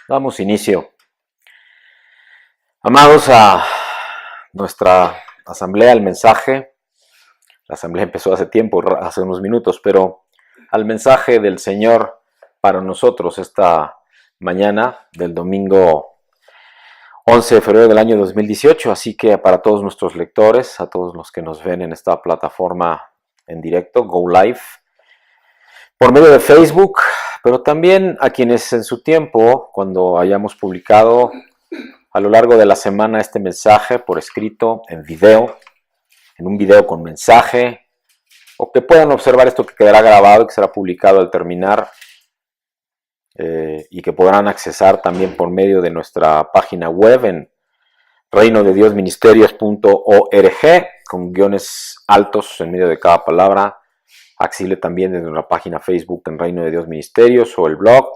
Damos inicio. Amados, a nuestra asamblea, al mensaje. La asamblea empezó hace tiempo, hace unos minutos, pero al mensaje del Señor para nosotros esta mañana del domingo 11 de febrero del año 2018. Así que para todos nuestros lectores, a todos los que nos ven en esta plataforma en directo, Go Live, por medio de Facebook, pero también a quienes en su tiempo, cuando hayamos publicado a lo largo de la semana este mensaje por escrito, en video, en un video con mensaje, o que puedan observar esto que quedará grabado y que será publicado al terminar, y que podrán accesar también por medio de nuestra página web en reinodediosministerios.org, con guiones altos en medio de cada palabra, accesible también desde nuestra página Facebook en Reino de Dios Ministerios, o el blog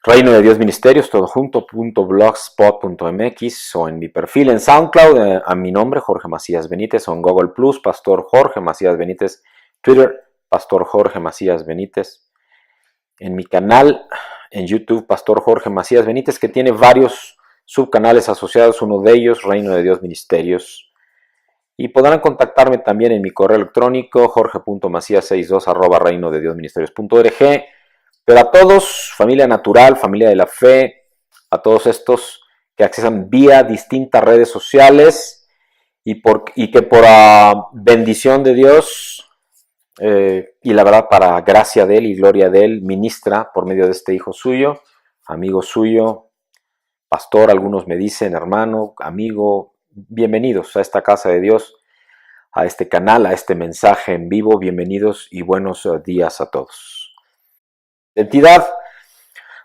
Reino de Dios Ministerios, todo junto, .blogspot.mx, o en mi perfil en SoundCloud, a mi nombre, Jorge Macías Benítez, o en Google Plus, Pastor Jorge Macías Benítez, Twitter, Pastor Jorge Macías Benítez, en mi canal en YouTube, Pastor Jorge Macías Benítez, que tiene varios subcanales asociados, uno de ellos, Reino de Dios Ministerios. Y podrán contactarme también en mi correo electrónico, jorge.macias62@reinodediosministerios.org. Pero a todos, familia natural, familia de la fe, a todos estos que accesan vía distintas redes sociales y que por bendición de Dios y la verdad para gracia de Él y gloria de Él, ministra por medio de este hijo suyo, amigo suyo, pastor, algunos me dicen, hermano, amigo. Bienvenidos a esta casa de Dios, a este canal, a este mensaje en vivo. Bienvenidos y buenos días a todos. Identidad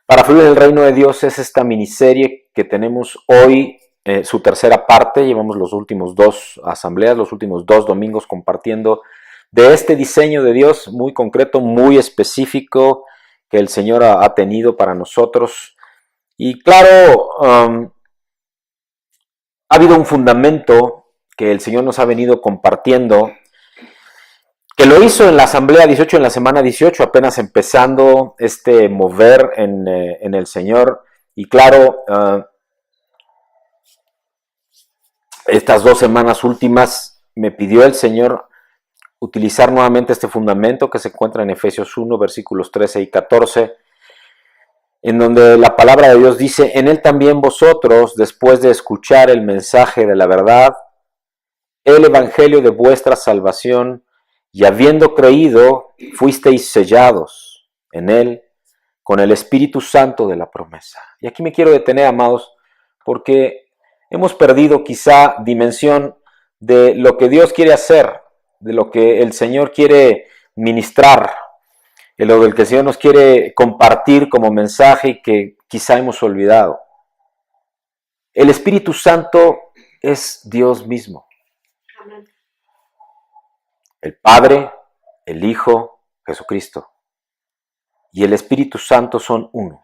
para fluir el reino de Dios es esta miniserie que tenemos hoy, su tercera parte. Llevamos los últimos dos asambleas, los últimos dos domingos compartiendo de este diseño de Dios muy concreto, muy específico que el Señor ha tenido para nosotros. Y claro, ha habido un fundamento que el Señor nos ha venido compartiendo, que lo hizo en la asamblea 18, en la semana 18, apenas empezando este mover en el Señor. Y claro, estas 2 semanas últimas me pidió el Señor utilizar nuevamente este fundamento que se encuentra en Efesios 1, versículos 13 y 14, en donde la palabra de Dios dice: en Él también vosotros, después de escuchar el mensaje de la verdad, el evangelio de vuestra salvación, y habiendo creído, fuisteis sellados en Él con el Espíritu Santo de la promesa. Y aquí me quiero detener, amados, porque hemos perdido quizá dimensión de lo que Dios quiere hacer, de lo que el Señor quiere ministrar, de lo que el Señor nos quiere compartir como mensaje y que quizá hemos olvidado. El Espíritu Santo es Dios mismo. Amén. El Padre, el Hijo, Jesucristo y el Espíritu Santo son uno.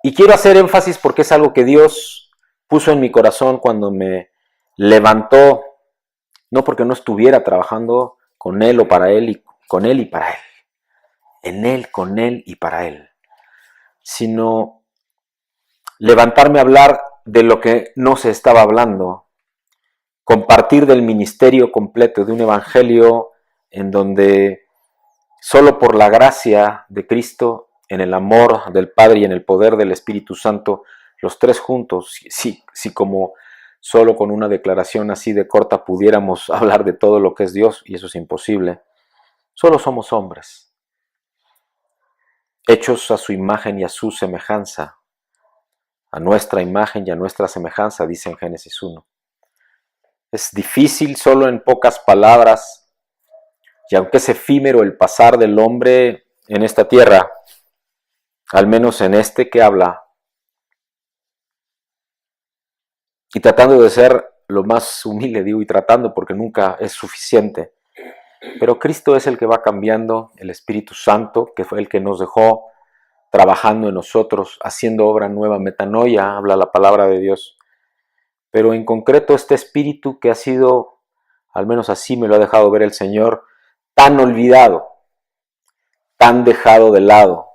Y quiero hacer énfasis porque es algo que Dios puso en mi corazón cuando me levantó, no porque no estuviera trabajando con Él o para Él, y con Él y para Él, en Él, con Él y para Él, sino levantarme a hablar de lo que no se estaba hablando, compartir del ministerio completo, de un evangelio en donde solo por la gracia de Cristo, en el amor del Padre y en el poder del Espíritu Santo, los tres juntos, si como solo con una declaración así de corta pudiéramos hablar de todo lo que es Dios, y eso es imposible, solo somos hombres, hechos a su imagen y a su semejanza, a nuestra imagen y a nuestra semejanza, dice en Génesis 1. Es difícil solo en pocas palabras, y aunque es efímero el pasar del hombre en esta tierra, al menos en este que habla, y tratando de ser lo más humilde, digo, y tratando porque nunca es suficiente, pero Cristo es el que va cambiando, el Espíritu Santo, que fue el que nos dejó trabajando en nosotros, haciendo obra nueva, metanoia, habla la palabra de Dios. Pero en concreto este Espíritu que ha sido, al menos así me lo ha dejado ver el Señor, tan olvidado, tan dejado de lado,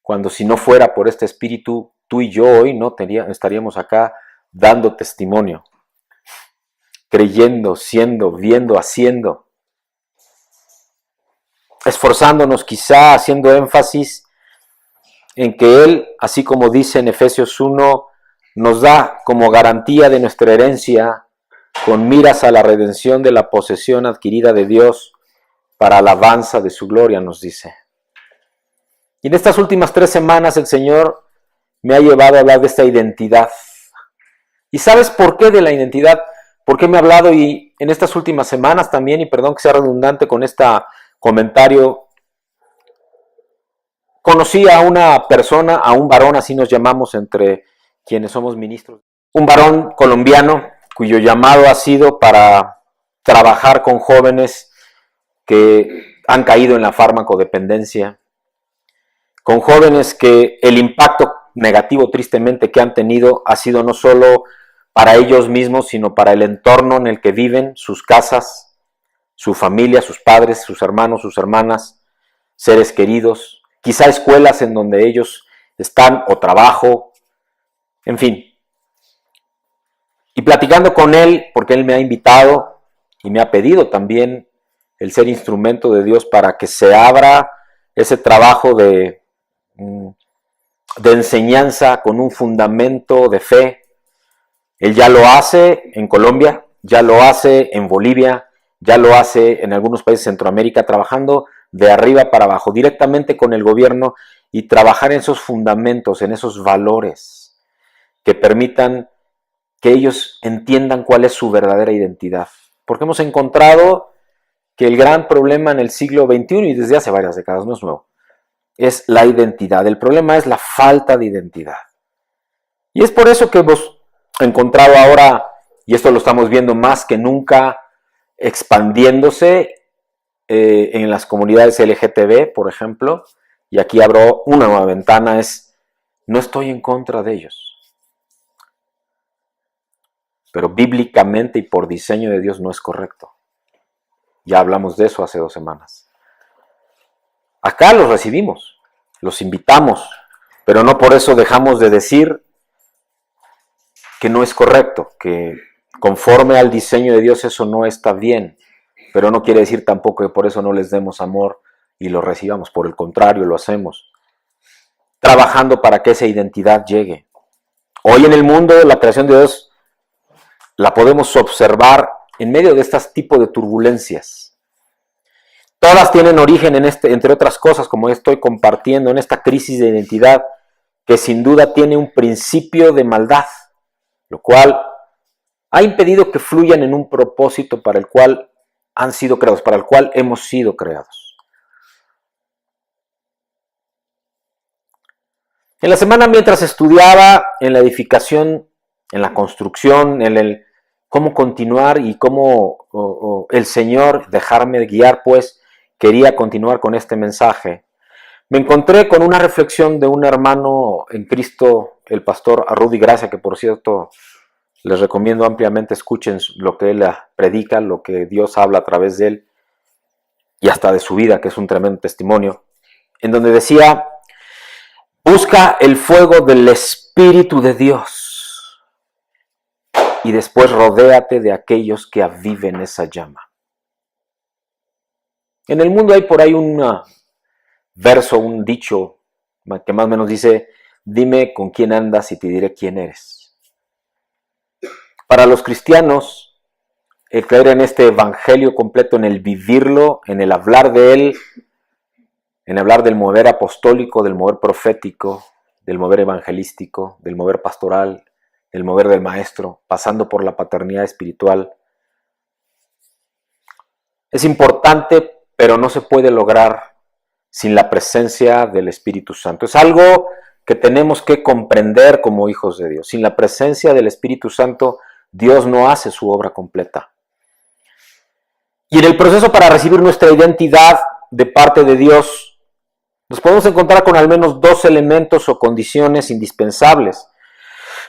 cuando si no fuera por este Espíritu, tú y yo hoy no estaríamos acá dando testimonio, creyendo, siendo, viendo, haciendo, esforzándonos quizá, haciendo énfasis en que Él, así como dice en Efesios 1, nos da como garantía de nuestra herencia con miras a la redención de la posesión adquirida de Dios para alabanza de su gloria, nos dice. Y en estas últimas 3 semanas el Señor me ha llevado a hablar de esta identidad. ¿Y sabes por qué de la identidad? ¿Por qué me ha hablado? Y en estas últimas semanas también, y perdón que sea redundante con este comentario, conocí a una persona, a un varón, así nos llamamos entre quienes somos ministros, un varón colombiano cuyo llamado ha sido para trabajar con jóvenes que han caído en la farmacodependencia, con jóvenes que el impacto negativo tristemente que han tenido ha sido no solo para ellos mismos, sino para el entorno en el que viven, sus casas, su familia, sus padres, sus hermanos, sus hermanas, seres queridos, quizá escuelas en donde ellos están o trabajo, en fin. Y platicando con él, porque él me ha invitado y me ha pedido también el ser instrumento de Dios para que se abra ese trabajo de enseñanza con un fundamento de fe. Él ya lo hace en Colombia, ya lo hace en Bolivia, ya lo hace en algunos países de Centroamérica, trabajando de arriba para abajo, directamente con el gobierno y trabajar en esos fundamentos, en esos valores que permitan que ellos entiendan cuál es su verdadera identidad. Porque hemos encontrado que el gran problema en el siglo XXI, y desde hace varias décadas, no es nuevo, es la identidad. El problema es la falta de identidad. Y es por eso que hemos encontrado ahora, y esto lo estamos viendo más que nunca, expandiéndose en las comunidades LGTB, por ejemplo, y aquí abro una nueva ventana, no estoy en contra de ellos. Pero bíblicamente y por diseño de Dios no es correcto. Ya hablamos de eso hace 2 semanas. Acá los recibimos, los invitamos, pero no por eso dejamos de decir que no es correcto, que conforme al diseño de Dios eso no está bien, pero no quiere decir tampoco que por eso no les demos amor y lo recibamos, por el contrario, lo hacemos, trabajando para que esa identidad llegue. Hoy en el mundo, la creación de Dios la podemos observar en medio de estos tipos de turbulencias. Todas tienen origen entre otras cosas, como estoy compartiendo, en esta crisis de identidad que sin duda tiene un principio de maldad, lo cual ha impedido que fluyan en un propósito para el cual han sido creados, para el cual hemos sido creados. En la semana, mientras estudiaba en la edificación, en la construcción, en el cómo continuar y cómo el Señor dejarme guiar, pues quería continuar con este mensaje, me encontré con una reflexión de un hermano en Cristo, el pastor Rudy Gracia, que por cierto les recomiendo ampliamente, escuchen lo que él predica, lo que Dios habla a través de él y hasta de su vida, que es un tremendo testimonio, en donde decía: busca el fuego del Espíritu de Dios y después rodéate de aquellos que aviven esa llama. En el mundo hay por ahí un verso, un dicho que más o menos dice: dime con quién andas y te diré quién eres. Para los cristianos, el creer en este evangelio completo, en el vivirlo, en el hablar de él, en hablar del mover apostólico, del mover profético, del mover evangelístico, del mover pastoral, del mover del maestro, pasando por la paternidad espiritual, es importante, pero no se puede lograr sin la presencia del Espíritu Santo. Es algo que tenemos que comprender como hijos de Dios. Sin la presencia del Espíritu Santo, Dios no hace su obra completa. Y en el proceso para recibir nuestra identidad de parte de Dios, nos podemos encontrar con al menos 2 elementos o condiciones indispensables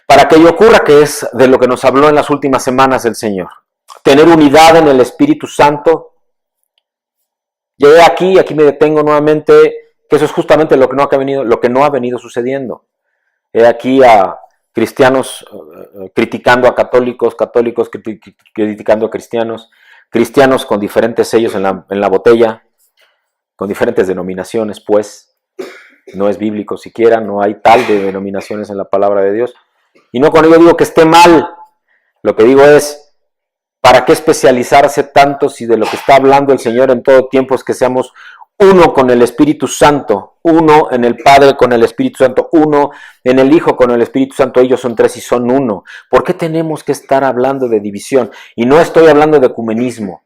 para que ello ocurra, que es de lo que nos habló en las últimas semanas el Señor. Tener unidad en el Espíritu Santo. Llegué aquí me detengo nuevamente, que eso es justamente lo que no ha venido sucediendo. He aquí a cristianos criticando a católicos, católicos criticando a cristianos, cristianos con diferentes sellos en la botella, con diferentes denominaciones, pues. No es bíblico siquiera, no hay tal de denominaciones en la palabra de Dios. Y no con ello digo que esté mal. Lo que digo es, ¿para qué especializarse tanto si de lo que está hablando el Señor en todo tiempo es que seamos uno con el Espíritu Santo, uno en el Padre con el Espíritu Santo, uno en el Hijo con el Espíritu Santo? Ellos son tres y son uno. ¿Por qué tenemos que estar hablando de división? Y no estoy hablando de ecumenismo.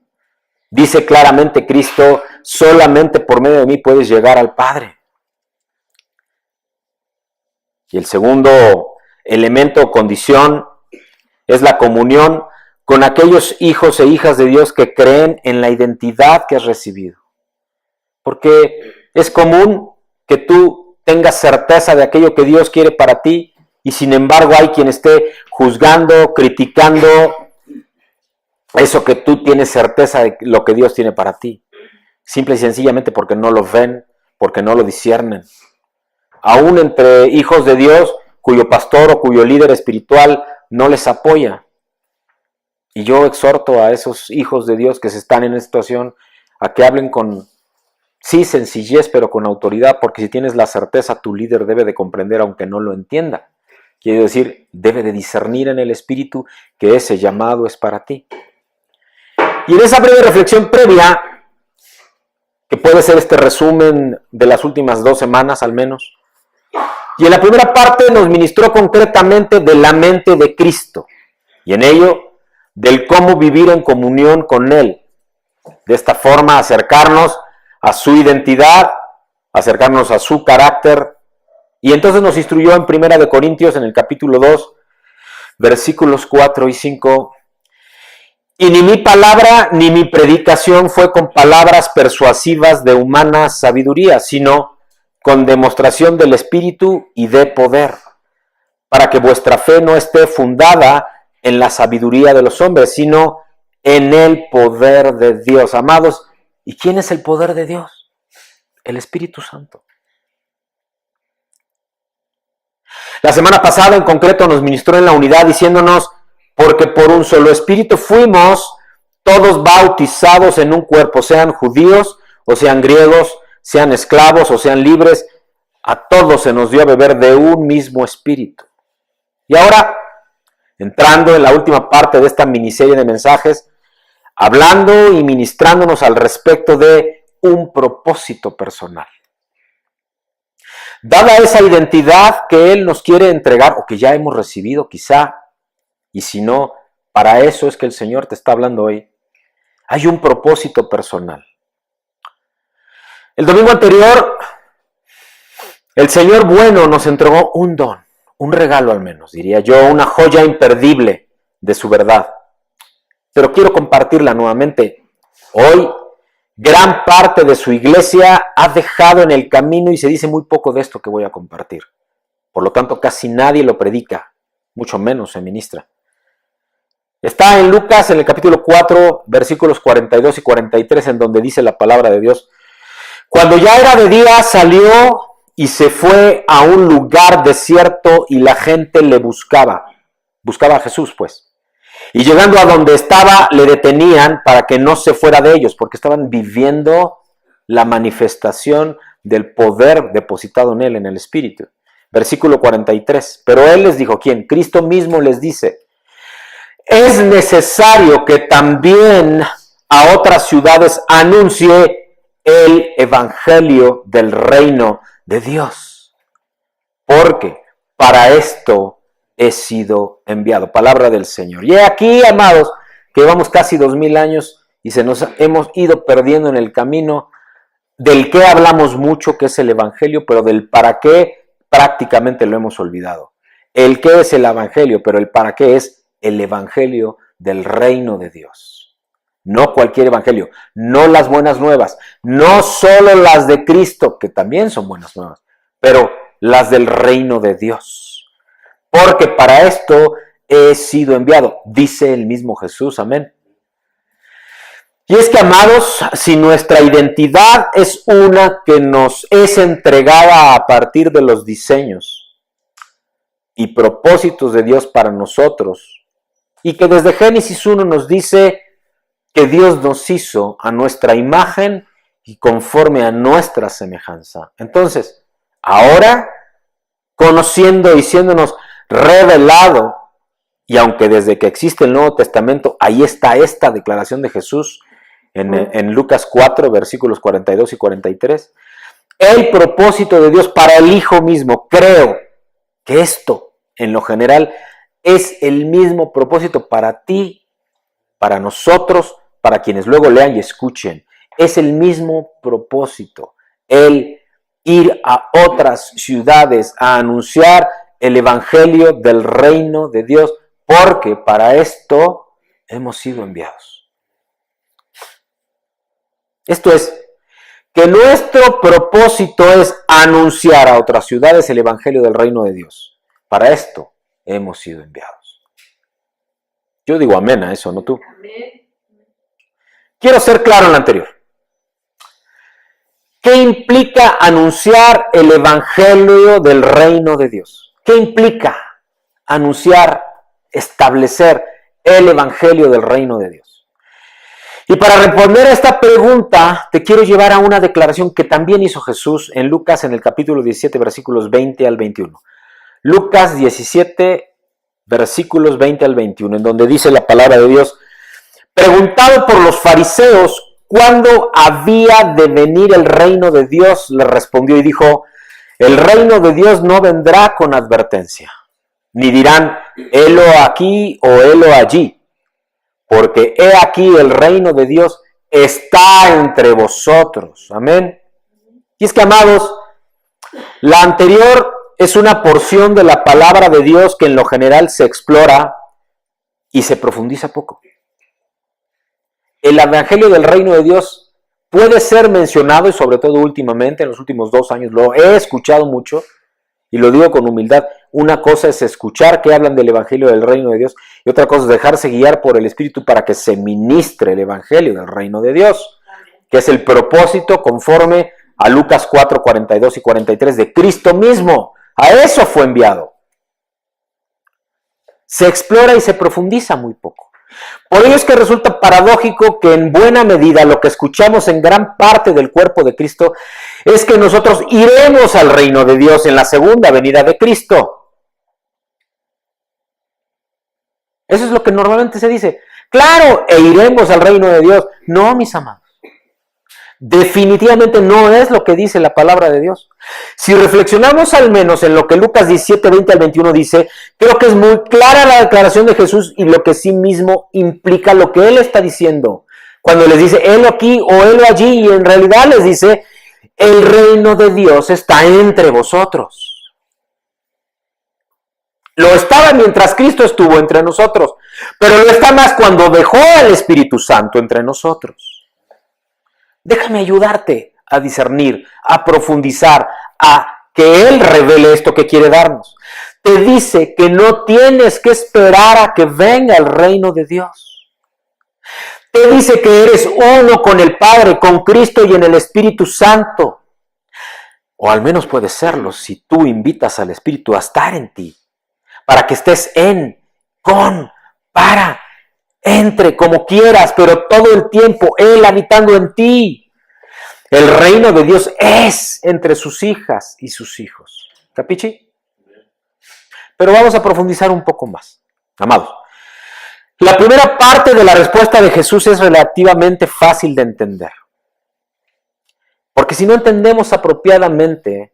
Dice claramente Cristo, solamente por medio de mí puedes llegar al Padre. Y el segundo elemento o condición es la comunión con aquellos hijos e hijas de Dios que creen en la identidad que has recibido. Porque es común que tú tengas certeza de aquello que Dios quiere para ti y sin embargo hay quien esté juzgando, criticando eso que tú tienes certeza de lo que Dios tiene para ti. Simple y sencillamente porque no lo ven, porque no lo disciernen. Aún entre hijos de Dios, cuyo pastor o cuyo líder espiritual no les apoya. Y yo exhorto a esos hijos de Dios que se están en esta situación a que hablen con, sí, sencillez, pero con autoridad, porque si tienes la certeza, tu líder debe de comprender aunque no lo entienda. Quiere decir, debe de discernir en el espíritu que ese llamado es para ti. Y en esa breve reflexión previa, que puede ser este resumen de las últimas 2 semanas al menos, y en la primera parte nos ministró concretamente de la mente de Cristo, y en ello del cómo vivir en comunión con Él. De esta forma acercarnos a su identidad, acercarnos a su carácter. Y entonces nos instruyó en 1 Corintios, en el capítulo 2, versículos 4 y 5. Y ni mi palabra ni mi predicación fue con palabras persuasivas de humana sabiduría, sino con demostración del Espíritu y de poder, para que vuestra fe no esté fundada en la sabiduría de los hombres, sino en el poder de Dios. Amados, ¿y quién es el poder de Dios? El Espíritu Santo. La semana pasada en concreto nos ministró en la unidad diciéndonos, porque por un solo Espíritu fuimos todos bautizados en un cuerpo, sean judíos o sean griegos, sean esclavos o sean libres, a todos se nos dio a beber de un mismo Espíritu. Y ahora, entrando en la última parte de esta miniserie de mensajes, hablando y ministrándonos al respecto de un propósito personal. Dada esa identidad que Él nos quiere entregar, o que ya hemos recibido quizá, y si no, para eso es que el Señor te está hablando hoy, hay un propósito personal. El domingo anterior, el Señor bueno nos entregó un don, un regalo al menos, diría yo, una joya imperdible de su verdad. Pero quiero compartirla nuevamente. Hoy, gran parte de su iglesia ha dejado en el camino y se dice muy poco de esto que voy a compartir. Por lo tanto, casi nadie lo predica, mucho menos se ministra. Está en Lucas, en el capítulo 4, versículos 42 y 43, en donde dice la palabra de Dios. Cuando ya era de día, salió y se fue a un lugar desierto y la gente le buscaba. Buscaba a Jesús, pues. Y llegando a donde estaba, le detenían para que no se fuera de ellos, porque estaban viviendo la manifestación del poder depositado en él, en el Espíritu. Versículo 43. Pero él les dijo, ¿quién? Cristo mismo les dice, es necesario que también a otras ciudades anuncie el evangelio del reino de Dios, porque para esto he sido enviado. Palabra del Señor. Y aquí, amados, que llevamos casi 2000 años y hemos ido perdiendo en el camino del que hablamos mucho, que es el evangelio, pero del para qué prácticamente lo hemos olvidado. El qué es el evangelio, pero el para qué es el evangelio del reino de Dios. No cualquier evangelio, no las buenas nuevas, no solo las de Cristo, que también son buenas nuevas, pero las del reino de Dios. Porque para esto he sido enviado, dice el mismo Jesús, amén. Y es que, amados, si nuestra identidad es una que nos es entregada a partir de los diseños y propósitos de Dios para nosotros, y que desde Génesis 1 nos dice que Dios nos hizo a nuestra imagen y conforme a nuestra semejanza. Entonces, ahora, conociendo y siéndonos revelado, y aunque desde que existe el Nuevo Testamento, ahí está esta declaración de Jesús en Lucas 4, versículos 42 y 43, el propósito de Dios para el Hijo mismo, creo que esto, en lo general, es el mismo propósito para ti, para nosotros, para quienes luego lean y escuchen. Es el mismo propósito, el ir a otras ciudades a anunciar el evangelio del reino de Dios, porque para esto hemos sido enviados. Esto es, que nuestro propósito es anunciar a otras ciudades el evangelio del reino de Dios. Para esto hemos sido enviados. Yo digo amén a eso, ¿no tú? Amén. Quiero ser claro en lo anterior. ¿Qué implica anunciar el evangelio del reino de Dios? ¿Qué implica anunciar, establecer el evangelio del reino de Dios? Y para responder a esta pregunta, te quiero llevar a una declaración que también hizo Jesús en Lucas, en el capítulo 17, versículos 20 al 21. Lucas 17, versículos 20 al 21, en donde dice la palabra de Dios: preguntado por los fariseos cuándo había de venir el reino de Dios, le respondió y dijo: el reino de Dios no vendrá con advertencia, ni dirán, helo aquí o helo allí, porque he aquí el reino de Dios está entre vosotros. Amén. Y es que, amados, la anterior es una porción de la palabra de Dios que en lo general se explora y se profundiza poco. El evangelio del reino de Dios puede ser mencionado, y sobre todo últimamente, en los últimos 2 años, lo he escuchado mucho, y lo digo con humildad. Una cosa es escuchar que hablan del evangelio del reino de Dios, y otra cosa es dejarse guiar por el Espíritu para que se ministre el evangelio del reino de Dios, que es el propósito conforme a Lucas 4, 42 y 43 de Cristo mismo. A eso fue enviado. Se explora y se profundiza muy poco. Por ello es que resulta paradójico que en buena medida lo que escuchamos en gran parte del cuerpo de Cristo es que nosotros iremos al reino de Dios en la segunda venida de Cristo. Eso es lo que normalmente se dice. Claro, e iremos al reino de Dios. No, mis amados. Definitivamente no es lo que dice la palabra de Dios. Si reflexionamos al menos en lo que Lucas 17, 20 al 21 dice, creo que es muy clara la declaración de Jesús y lo que sí mismo implica lo que Él está diciendo. Cuando les dice, helo aquí o helo allí, y en realidad les dice, el reino de Dios está entre vosotros. Lo estaba mientras Cristo estuvo entre nosotros, pero lo está más cuando dejó al Espíritu Santo entre nosotros. Déjame ayudarte a discernir, a profundizar, a que Él revele esto que quiere darnos. Te dice que no tienes que esperar a que venga el reino de Dios. Te dice que eres uno con el Padre, con Cristo y en el Espíritu Santo. O al menos puedes serlo si tú invitas al Espíritu a estar en ti, para que estés en, con, para, entre, como quieras, pero todo el tiempo Él habitando en ti. El reino de Dios es entre sus hijas y sus hijos. ¿Capichi? Pero vamos a profundizar un poco más. Amados, la primera parte de la respuesta de Jesús es relativamente fácil de entender. Porque si no entendemos apropiadamente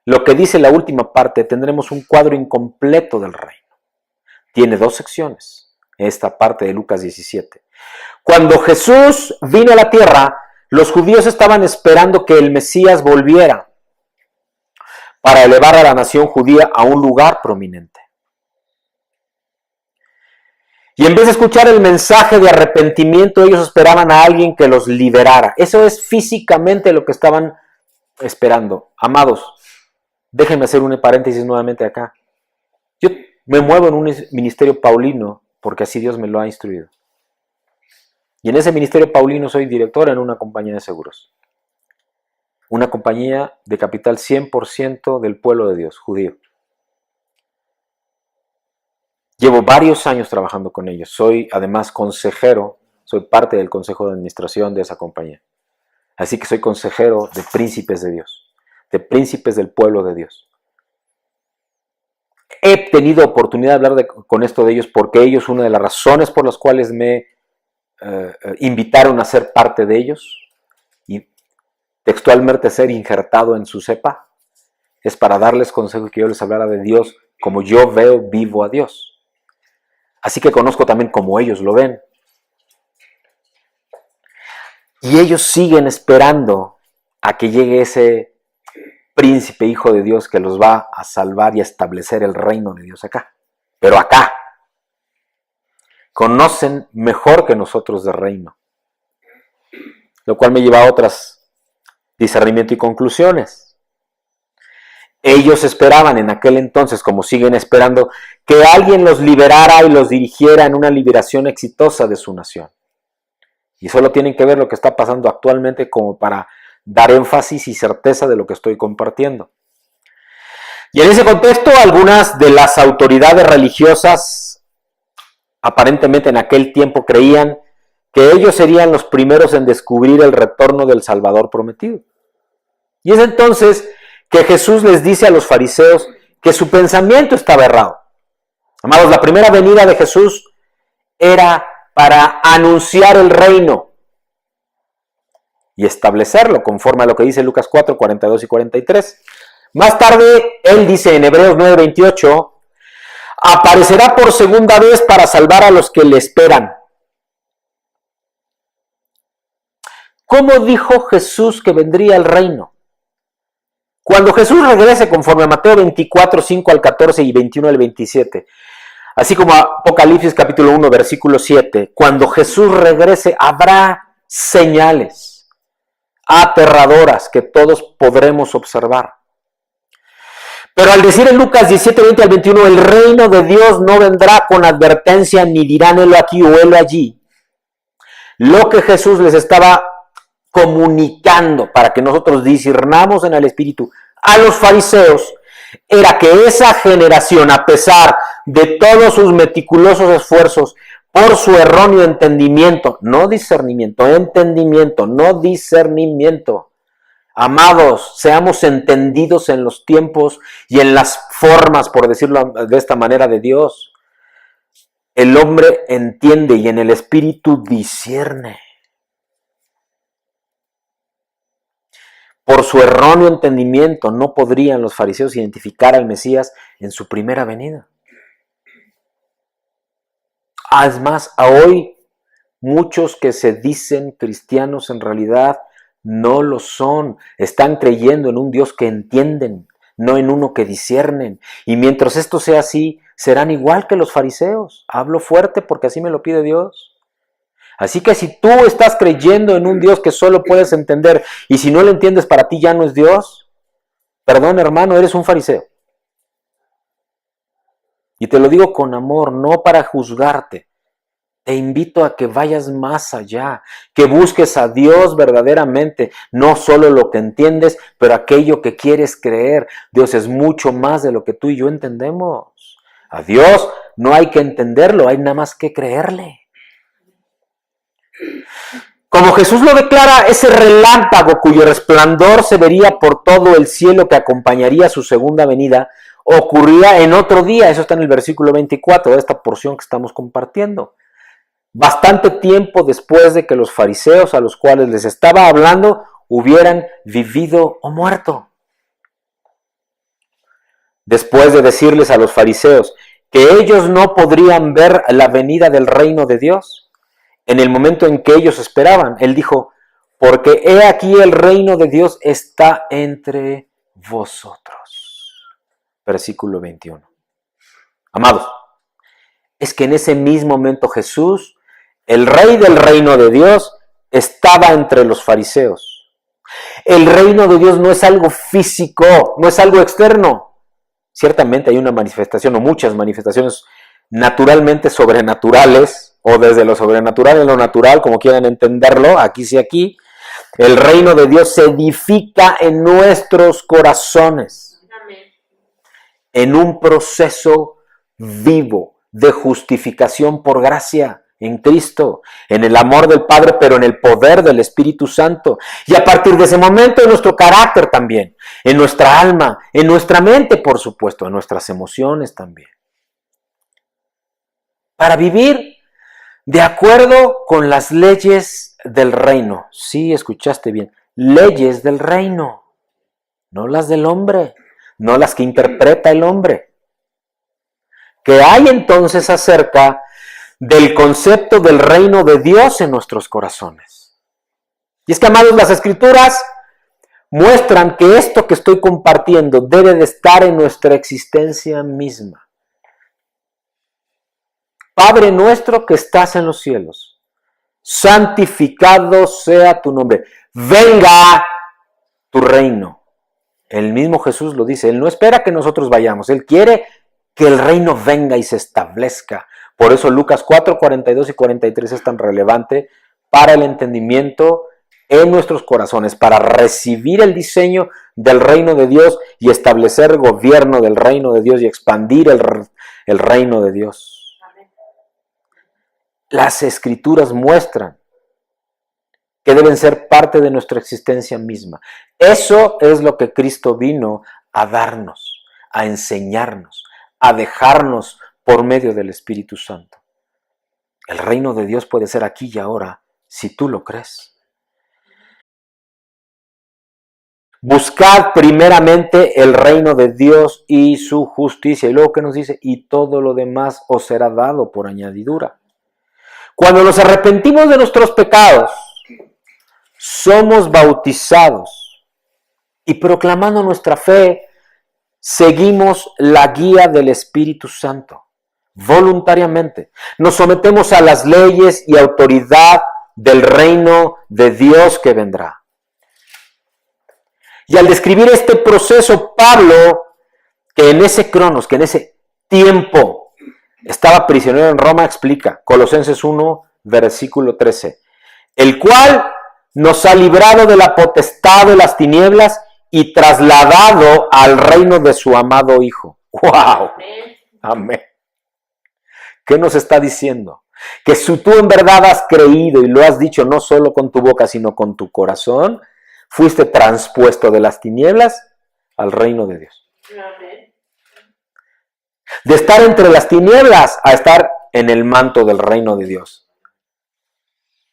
lo que dice la última parte, tendremos un cuadro incompleto del reino. Tiene 2 secciones, esta parte de Lucas 17. Cuando Jesús vino a la tierra, los judíos estaban esperando que el Mesías volviera para elevar a la nación judía a un lugar prominente. Y en vez de escuchar el mensaje de arrepentimiento, ellos esperaban a alguien que los liberara. Eso es físicamente lo que estaban esperando. Amados, déjenme hacer un paréntesis nuevamente acá. Yo me muevo en un ministerio paulino porque así Dios me lo ha instruido. Y en ese ministerio paulino soy director en una compañía de seguros. Una compañía de capital 100% del pueblo de Dios, judío. Llevo varios años trabajando con ellos. Soy además consejero, soy parte del consejo de administración de esa compañía. Así que soy consejero de príncipes de Dios, de príncipes del pueblo de Dios. He tenido oportunidad de hablar con esto de ellos porque ellos, una de las razones por las cuales me invitaron a ser parte de ellos y textualmente ser injertado en su cepa, es para darles consejo y que yo les hablara de Dios como yo veo vivo a Dios. Así que conozco también cómo ellos lo ven. Y ellos siguen esperando a que llegue ese príncipe hijo de Dios que los va a salvar y a establecer el reino de Dios acá. Pero acá. Conocen mejor que nosotros del reino. Lo cual me lleva a otras discernimiento y conclusiones. Ellos esperaban en aquel entonces, como siguen esperando, que alguien los liberara y los dirigiera en una liberación exitosa de su nación. Y solo tienen que ver lo que está pasando actualmente como para dar énfasis y certeza de lo que estoy compartiendo. Y en ese contexto, algunas de las autoridades religiosas, aparentemente en aquel tiempo, creían que ellos serían los primeros en descubrir el retorno del Salvador prometido. Y es entonces que Jesús les dice a los fariseos que su pensamiento estaba errado. Amados, la primera venida de Jesús era para anunciar el reino y establecerlo conforme a lo que dice Lucas 4, 42 y 43. Más tarde, él dice en Hebreos 9, 28, aparecerá por segunda vez para salvar a los que le esperan. ¿Cómo dijo Jesús que vendría el reino? Cuando Jesús regrese, conforme a Mateo 24, 5 al 14 y 21 al 27, así como Apocalipsis capítulo 1, versículo 7, cuando Jesús regrese habrá señales aterradoras que todos podremos observar. Pero al decir en Lucas 17, 20 al 21, el reino de Dios no vendrá con advertencia ni dirán helo aquí o helo allí. Lo que Jesús les estaba comunicando para que nosotros discernamos en el Espíritu a los fariseos era que esa generación, a pesar de todos sus meticulosos esfuerzos por su erróneo entendimiento, no discernimiento, entendimiento, no discernimiento. Amados, seamos entendidos en los tiempos y en las formas, por decirlo de esta manera, de Dios. El hombre entiende y en el Espíritu discierne. Por su erróneo entendimiento no podrían los fariseos identificar al Mesías en su primera venida. Es más, a hoy muchos que se dicen cristianos en realidad no lo son. Están creyendo en un Dios que entienden, no en uno que disciernen. Y mientras esto sea así, serán igual que los fariseos. Hablo fuerte porque así me lo pide Dios. Así que si tú estás creyendo en un Dios que solo puedes entender y si no lo entiendes para ti ya no es Dios, perdón hermano, eres un fariseo. Y te lo digo con amor, no para juzgarte. Te invito a que vayas más allá, que busques a Dios verdaderamente, no solo lo que entiendes, pero aquello que quieres creer. Dios es mucho más de lo que tú y yo entendemos. A Dios no hay que entenderlo, hay nada más que creerle. Como Jesús lo declara, ese relámpago cuyo resplandor se vería por todo el cielo que acompañaría su segunda venida, ocurría en otro día. Eso está en el versículo 24 de esta porción que estamos compartiendo. Bastante tiempo después de que los fariseos a los cuales les estaba hablando hubieran vivido o muerto. Después de decirles a los fariseos que ellos no podrían ver la venida del reino de Dios, en el momento en que ellos esperaban, él dijo, porque he aquí el reino de Dios está entre vosotros. Versículo 21. Amados, es que en ese mismo momento Jesús, el rey del reino de Dios, estaba entre los fariseos. El reino de Dios no es algo físico, no es algo externo. Ciertamente hay una manifestación o muchas manifestaciones naturalmente sobrenaturales, o desde lo sobrenatural en lo natural, como quieran entenderlo, aquí sí aquí. El reino de Dios se edifica en nuestros corazones. Amén. En un proceso vivo, de justificación por gracia en Cristo, en el amor del Padre, pero en el poder del Espíritu Santo. Y a partir de ese momento en nuestro carácter también, en nuestra alma, en nuestra mente, por supuesto, en nuestras emociones también. Para vivir de acuerdo con las leyes del reino. Sí, escuchaste bien. Leyes del reino, no las del hombre, no las que interpreta el hombre. ¿Qué hay entonces acerca del concepto del reino de Dios en nuestros corazones? Y es que, amados, las Escrituras muestran que esto que estoy compartiendo debe de estar en nuestra existencia misma. Padre nuestro que estás en los cielos, santificado sea tu nombre. Venga tu reino. El mismo Jesús lo dice. Él no espera que nosotros vayamos. Él quiere que el reino venga y se establezca. Por eso Lucas 4, 42 y 43 es tan relevante para el entendimiento en nuestros corazones, para recibir el diseño del reino de Dios y establecer el gobierno del reino de Dios y expandir el reino de Dios. Las Escrituras muestran que deben ser parte de nuestra existencia misma. Eso es lo que Cristo vino a darnos, a enseñarnos, a dejarnos por medio del Espíritu Santo. El reino de Dios puede ser aquí y ahora, si tú lo crees. Buscad primeramente el reino de Dios y su justicia. Y luego, ¿qué nos dice? Y todo lo demás os será dado por añadidura. Cuando nos arrepentimos de nuestros pecados, somos bautizados y proclamando nuestra fe, seguimos la guía del Espíritu Santo, voluntariamente. Nos sometemos a las leyes y autoridad del reino de Dios que vendrá. Y al describir este proceso, Pablo, que en ese cronos, que en ese tiempo estaba prisionero en Roma, explica, Colosenses 1, versículo 13, el cual nos ha librado de la potestad de las tinieblas y trasladado al reino de su amado Hijo. ¡Wow! Amén. ¿Qué nos está diciendo? Que si tú en verdad has creído y lo has dicho no solo con tu boca, sino con tu corazón, fuiste transpuesto de las tinieblas al reino de Dios. Amén. De estar entre las tinieblas a estar en el manto del reino de Dios.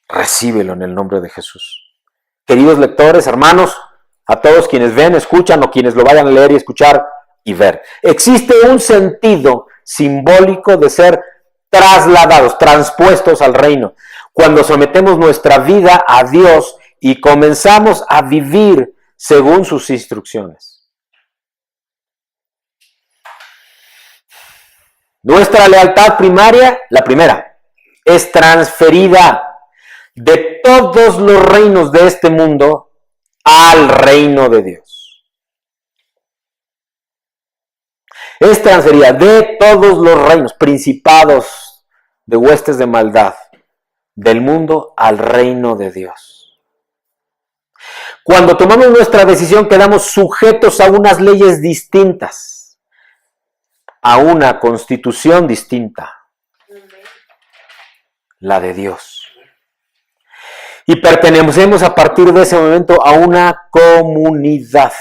Recíbelo en el nombre de Jesús. Queridos lectores, hermanos, a todos quienes ven, escuchan o quienes lo vayan a leer y escuchar y ver. Existe un sentido simbólico de ser trasladados, transpuestos al reino. Cuando sometemos nuestra vida a Dios y comenzamos a vivir según sus instrucciones. Nuestra lealtad primaria, la primera, es transferida de todos los reinos de este mundo al reino de Dios. Es transferida de todos los reinos, principados de huestes de maldad del mundo al reino de Dios. Cuando tomamos nuestra decisión quedamos sujetos a unas leyes distintas, a una constitución distinta, la de Dios. Y pertenecemos a partir de ese momento a una comunidad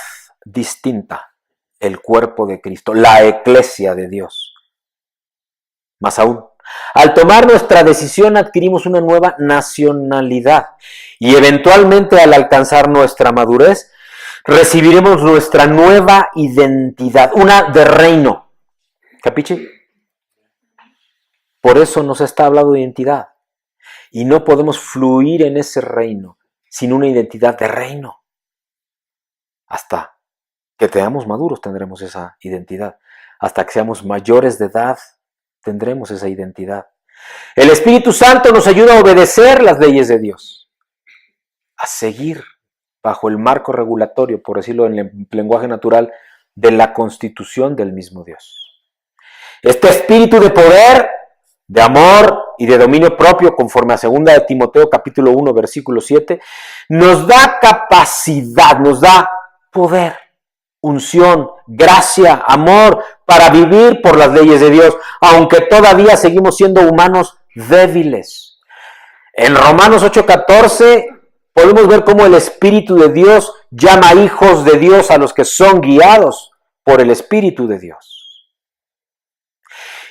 distinta, el cuerpo de Cristo, la eclesia de Dios. Más aún, al tomar nuestra decisión adquirimos una nueva nacionalidad y eventualmente al alcanzar nuestra madurez recibiremos nuestra nueva identidad, una de reino. ¿Capiche? Por eso nos está hablando de identidad. Y no podemos fluir en ese reino sin una identidad de reino. Hasta que seamos maduros tendremos esa identidad. Hasta que seamos mayores de edad tendremos esa identidad. El Espíritu Santo nos ayuda a obedecer las leyes de Dios. A seguir bajo el marco regulatorio, por decirlo en el lenguaje natural, de la constitución del mismo Dios. Este espíritu de poder, de amor y de dominio propio, conforme a 2 de Timoteo capítulo 1, versículo 7, nos da capacidad, nos da poder, unción, gracia, amor para vivir por las leyes de Dios, aunque todavía seguimos siendo humanos débiles. En Romanos 8:14 podemos ver cómo el Espíritu de Dios llama hijos de Dios a los que son guiados por el Espíritu de Dios.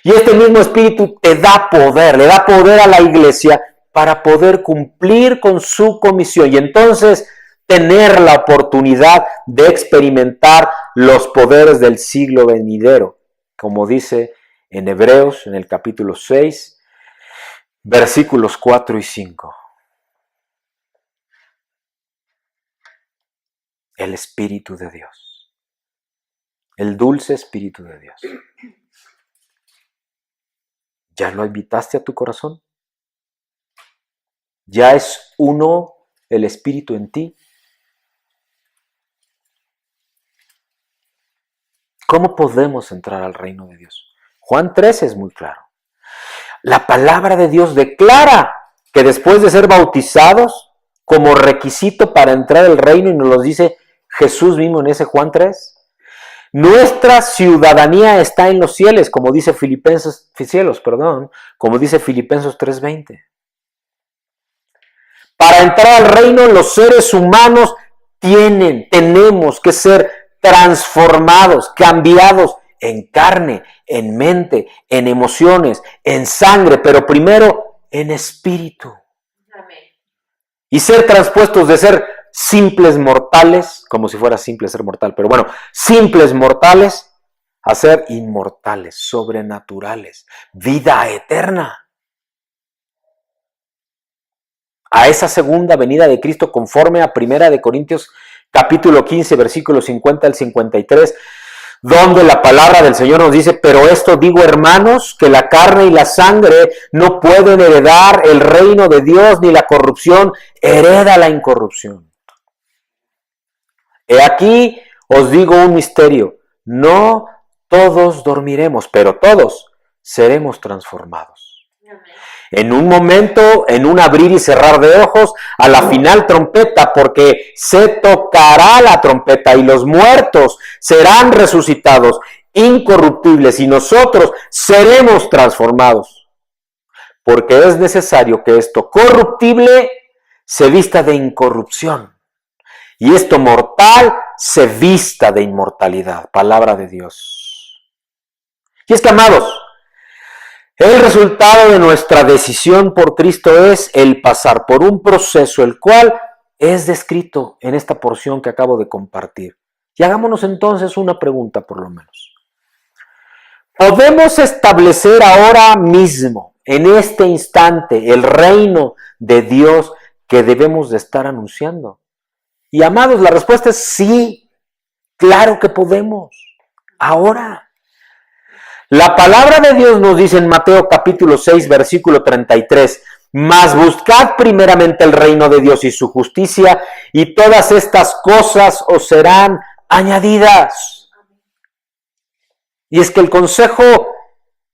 Y este mismo Espíritu te da poder, le da poder a la iglesia para poder cumplir con su comisión y entonces tener la oportunidad de experimentar los poderes del siglo venidero, como dice en Hebreos, en el capítulo 6, versículos 4 y 5. El Espíritu de Dios, el dulce Espíritu de Dios. ¿Ya lo invitaste a tu corazón? ¿Ya es uno el Espíritu en ti? ¿Cómo podemos entrar al reino de Dios? Juan 13 es muy claro. La palabra de Dios declara que después de ser bautizados, como requisito para entrar al reino, y nos lo dice Jesús mismo en ese Juan 3, nuestra ciudadanía está en los cielos, como dice Filipenses 3:20. Para entrar al reino, los seres humanos tenemos que ser transformados, cambiados en carne, en mente, en emociones, en sangre, pero primero en espíritu. Amén. Y ser transpuestos de ser simples mortales, como si fuera simple ser mortal, pero bueno, simples mortales, a ser inmortales, sobrenaturales, vida eterna. A esa segunda venida de Cristo conforme a 1 Corintios capítulo 15, versículos 50 al 53, donde la palabra del Señor nos dice, pero esto digo, hermanos, que la carne y la sangre no pueden heredar el reino de Dios, ni la corrupción hereda la incorrupción. He aquí os digo un misterio, no todos dormiremos, pero todos seremos transformados. En un momento, en un abrir y cerrar de ojos, a la final trompeta, porque se tocará la trompeta y los muertos serán resucitados, incorruptibles, y nosotros seremos transformados. Porque es necesario que esto corruptible se vista de incorrupción y esto mortal se vista de inmortalidad. Palabra de Dios. Y es que, amados, el resultado de nuestra decisión por Cristo es el pasar por un proceso el cual es descrito en esta porción que acabo de compartir. Y hagámonos entonces una pregunta por lo menos. ¿Podemos establecer ahora mismo, en este instante, el reino de Dios que debemos de estar anunciando? Y amados, la respuesta es sí, claro que podemos, ahora. La palabra de Dios nos dice en Mateo capítulo 6, versículo 33, mas buscad primeramente el reino de Dios y su justicia, y todas estas cosas os serán añadidas. Y es que el consejo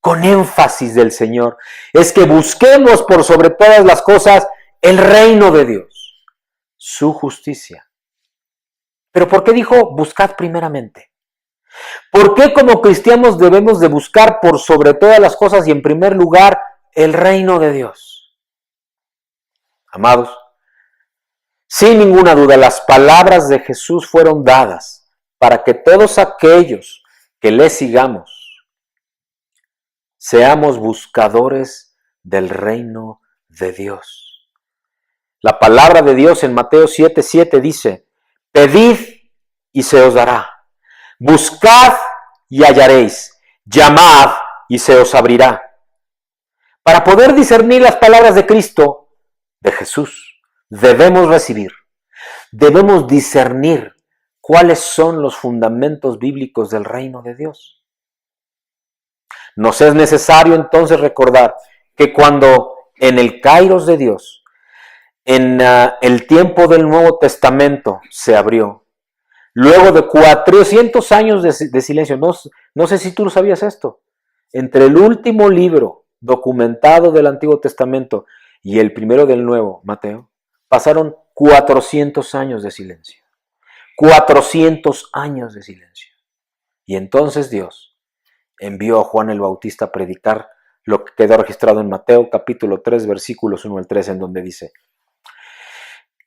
con énfasis del Señor es que busquemos por sobre todas las cosas el reino de Dios, su justicia. ¿Pero por qué dijo buscad primeramente? ¿Por qué como cristianos debemos de buscar por sobre todas las cosas y en primer lugar el reino de Dios? Amados, sin ninguna duda las palabras de Jesús fueron dadas para que todos aquellos que le sigamos seamos buscadores del reino de Dios. La palabra de Dios en Mateo 7:7 dice, pedid y se os dará. Buscad y hallaréis, llamad y se os abrirá. Para poder discernir las palabras de Cristo, de Jesús, debemos discernir cuáles son los fundamentos bíblicos del reino de Dios. Nos es necesario entonces recordar que cuando en el Kairos de Dios, en el tiempo del Nuevo Testamento se abrió, luego de 400 años de silencio, no sé si tú lo sabías esto, entre el último libro documentado del Antiguo Testamento y el primero del Nuevo, Mateo, pasaron 400 años de silencio. 400 años de silencio. Y entonces Dios envió a Juan el Bautista a predicar lo que quedó registrado en Mateo capítulo 3, versículos 1 al 3, en donde dice: